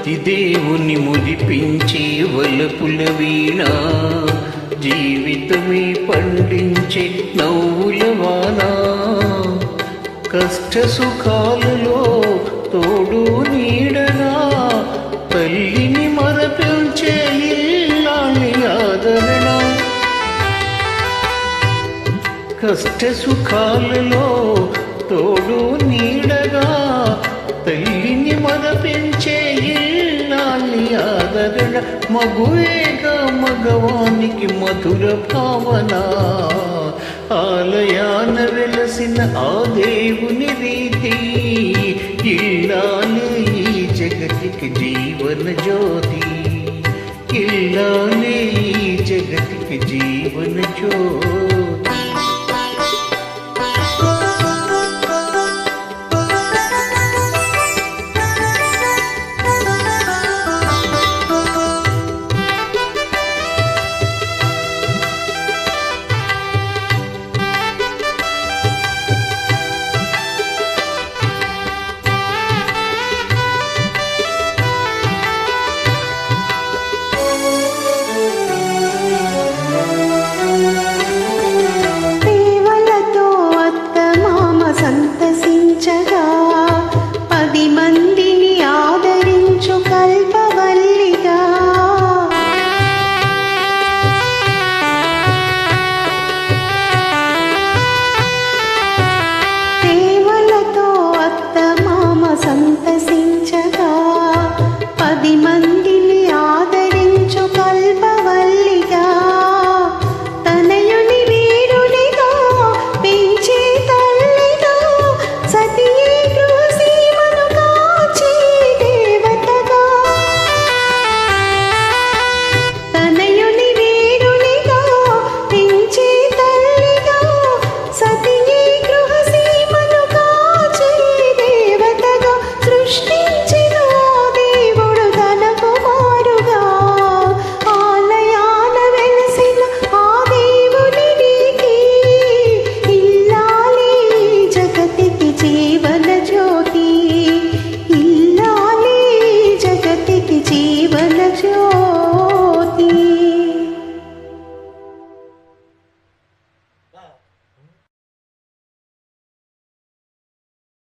భక్తి దేవుని మురిపించే వలపుల వీణ, జీవితమే పండించే నవ్వుల వాన, కష్ట సుఖాలలో తోడు నీడగా తల్లిని మరపించే ఇల్లాలి ఆదరణ. కష్ట సుఖాలలో తోడు నీడగా తల్లిని మరపించే ఇల్లాలి ఆదరణ. మగువేగా మగవానికి మధుర భావన, ఆలయాన వెలసిన ఆ దేవుని రీతి, ఇల్లాలే ఈ జగతికి జీవన జ్యోతి, ఇల్లాలే ఈ జగతికి జీవన జ్యోతి.